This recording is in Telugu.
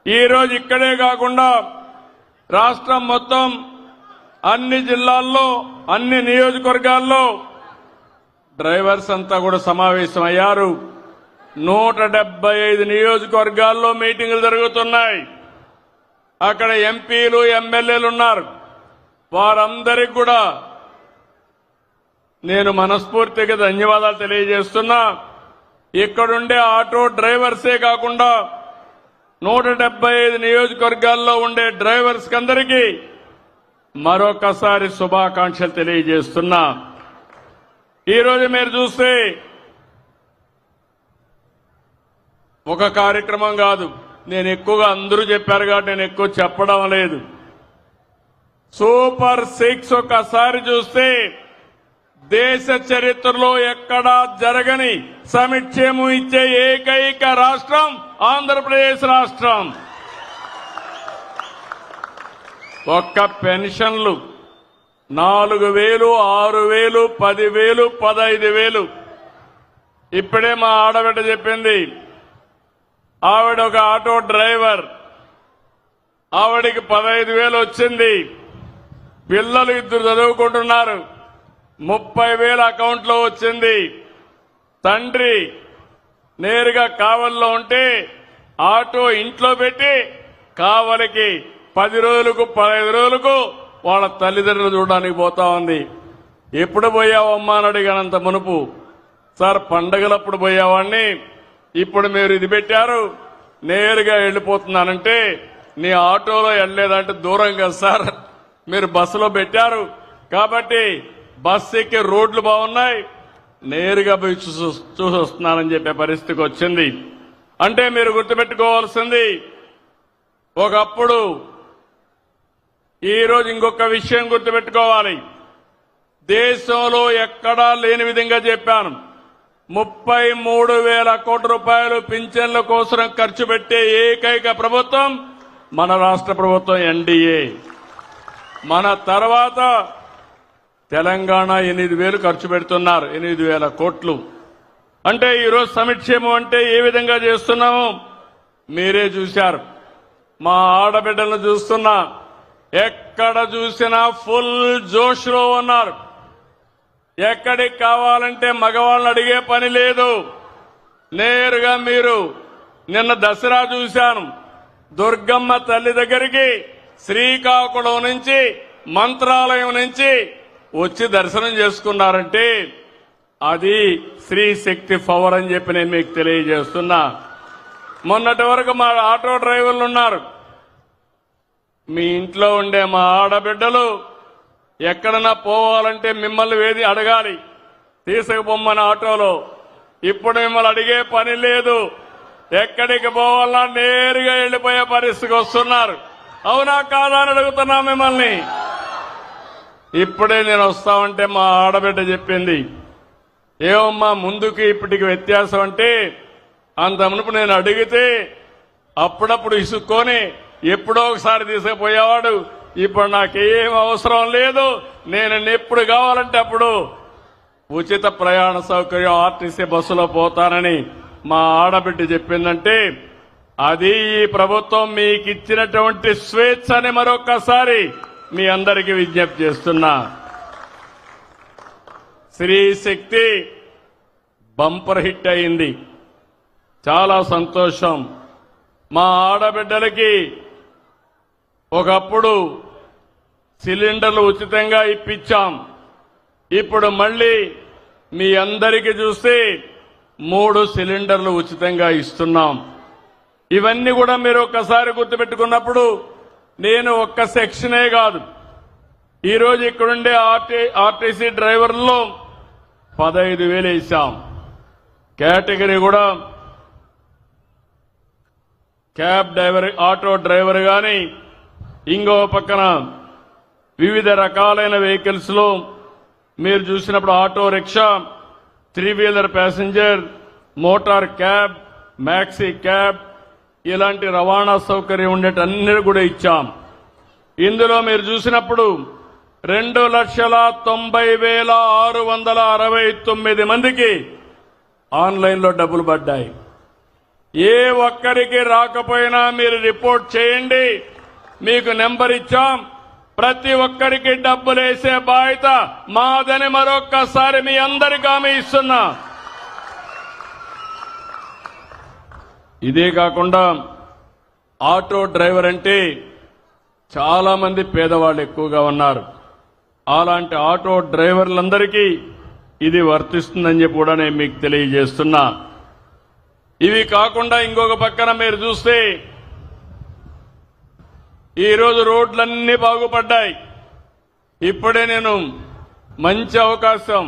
ఈరోజు ఇక్కడే కాకుండా రాష్ట్రం మొత్తం అన్ని జిల్లాల్లో అన్ని నియోజకవర్గాల్లో డ్రైవర్స్ అంతా కూడా సమావేశమయ్యారు. 175 నియోజకవర్గాల్లో మీటింగులు జరుగుతున్నాయి. అక్కడ ఎంపీలు ఎమ్మెల్యేలు ఉన్నారు. వారందరికీ కూడా నేను మనస్ఫూర్తిగా ధన్యవాదాలు తెలియజేస్తున్నా. ఇక్కడుండే ఆటో డ్రైవర్సే కాకుండా 175 నియోజకవర్గాల్లో ఉండే డ్రైవర్స్ అందరికీ మరొకసారి శుభాకాంక్షలు తెలియజేస్తున్నా. ఈరోజు మీరు చూస్తే ఒక కార్యక్రమం కాదు, నేను ఎక్కువగా అందరూ చెప్పారు కాబట్టి నేను ఎక్కువ చెప్పడం లేదు. సూపర్ 6 ఒకసారి చూస్తే దేశ చరిత్రలో ఎక్కడా జరగని సంక్షేమం ఇచ్చే ఏకైక రాష్ట్రం ఆంధ్రప్రదేశ్ రాష్ట్రం. ఒక్క పెన్షన్లు 4,000, 6,000, 10,000, 15,000. ఇప్పుడే మా ఆడబిడ్డ చెప్పింది, ఆవిడ ఒక ఆటో డ్రైవర్, ఆవిడికి 15,000 వచ్చింది. పిల్లలు 2 చదువుకుంటున్నారు, 30,000 అకౌంట్లో వచ్చింది. తండ్రి నేరుగా కావలిలో ఉంటే ఆటో ఇంట్లో పెట్టి కావలికి 10 రోజులకు 15 రోజులకు వాళ్ళ తల్లిదండ్రులు చూడడానికి పోతా ఉంది. ఎప్పుడు పోయావమ్మా అని అడిగానంత మునుపు, సార్ పండగలప్పుడు పోయేవాడిని, ఇప్పుడు మీరు ఇది పెట్టారు నేరుగా వెళ్ళిపోతున్నానంటే, నీ ఆటోలో వెళ్ళలేదంటే దూరం కదా సార్, మీరు బస్సులో పెట్టారు కాబట్టి బస్సు ఎక్కి రోడ్లు బాగున్నాయి, నేరుగా పోయి చూసి వస్తున్నానని చెప్పే పరిస్థితికి వచ్చింది. అంటే మీరు గుర్తుపెట్టుకోవాల్సింది, ఒకప్పుడు ఈరోజు ఇంకొక విషయం గుర్తుపెట్టుకోవాలి. దేశంలో ఎక్కడా లేని విధంగా చెప్పాను, 33,000 కోట్ల రూపాయలు పింఛన్ల కోసం ఖర్చు పెట్టే ఏకైక ప్రభుత్వం మన రాష్ట్ర ప్రభుత్వం ఎన్డీఏ. మన తర్వాత తెలంగాణ 8,000 ఖర్చు పెడుతున్నారు, 8,000 కోట్లు. అంటే ఈరోజు సంక్షేమం అంటే ఏ విధంగా చేస్తున్నామో మీరే చూశారు. మా ఆడబిడ్డలను చూస్తున్నా, ఎక్కడ చూసినా ఫుల్ జోష్లో ఉన్నారు. ఎక్కడికి కావాలంటే మగవాళ్ళని అడిగే పని లేదు. నేరుగా మీరు నిన్న దసరా చూశాను, దుర్గమ్మ తల్లి దగ్గరికి శ్రీకాకుళం నుంచి మంత్రాలయం నుంచి వచ్చి దర్శనం చేసుకున్నారంటే అది స్త్రీ శక్తి పవర్ అని చెప్పి నేను మీకు తెలియజేస్తున్నా. మొన్నటి వరకు మా ఆటో డ్రైవర్లు ఉన్నారు. మీ ఇంట్లో ఉండే మా ఆడబిడ్డలు ఎక్కడన్నా పోవాలంటే మిమ్మల్ని వేది అడగాలి, తీసుకుపోమ్మని ఆటోలో. ఇప్పుడు మిమ్మల్ని అడిగే పని లేదు. ఎక్కడికి పోవాలన్నా నేరుగా వెళ్లిపోయే పరిస్థితికి వస్తున్నారు. అవునా కాదా అని అడుగుతున్నా మిమ్మల్ని. ఇప్పుడే నేను వస్తామంటే మా ఆడబిడ్డ చెప్పింది, ఏమమ్మా ముందుకి ఇప్పటికి వ్యత్యాసం అంటే, అంత మునుపు నేను అడిగితే అప్పుడప్పుడు ఇసుక్కొని ఎప్పుడో ఒకసారి తీసుకుపోయేవాడు, ఇప్పుడు నాకేం అవసరం లేదు, నేను ఎప్పుడు కావాలంటే అప్పుడు ఉచిత ప్రయాణ సౌకర్యం ఆర్టీసీ బస్సులో పోతానని మా ఆడబిడ్డ చెప్పిందంటే, అది ఈ ప్రభుత్వం మీకు ఇచ్చినటువంటి స్వేచ్ఛ అని మరొకసారి మీ అందరికీ విజ్ఞప్తి చేస్తున్నా. స్త్రీ శక్తి బంపర్ హిట్ అయింది, చాలా సంతోషం. మా ఆడబిడ్డలకి ఒకప్పుడు సిలిండర్లు ఉచితంగా ఇప్పించాం. ఇప్పుడు మళ్లీ మీ అందరికీ చూస్తే 3 సిలిండర్లు ఉచితంగా ఇస్తున్నాం. ఇవన్నీ కూడా మీరు ఒక్కసారి గుర్తుపెట్టుకున్నప్పుడు, నేను ఒక్క సెక్షనే కాదు, ఈరోజు ఇక్కడుండే ఆర్టీసీ డ్రైవర్లలో 15,000 వేసాం. కేటగిరీ కూడా క్యాబ్ డ్రైవర్, ఆటో డ్రైవర్ గాని, ఇంకో పక్కన వివిధ రకాలైన వెహికల్స్ లో మీరు చూసినప్పుడు auto rickshaw, 3 wheeler passenger, motor cab, maxi cab, ఇలాంటి రవాణా సౌకర్యం ఉండేటన్నీ కూడా ఇచ్చాం. ఇందులో మీరు చూసినప్పుడు 2,90,669 మందికి ఆన్లైన్లో డబ్బులు పడ్డాయి. ఏ ఒక్కరికి రాకపోయినా మీరు రిపోర్ట్ చేయండి, మీకు నెంబర్ ఇచ్చాం. ప్రతి ఒక్కరికి డబ్బులు వేసే బాధ్యత మాదని మరొక్కసారి మీ అందరికీ హామీ ఇస్తున్నా. ఇదే కాకుండా ఆటో డ్రైవర్ అంటే చాలా మంది పేదవాళ్ళు ఎక్కువగా ఉన్నారు. అలాంటి ఆటో డ్రైవర్లందరికీ ఇది వర్తిస్తుందని చెప్పి కూడా నేను మీకు తెలియజేస్తున్నా. ఇవి కాకుండా ఇంకొక పక్కన మీరు చూస్తే ఈరోజు రోడ్లన్నీ బాగుపడ్డాయి. ఇప్పుడే నేను మంచి అవకాశం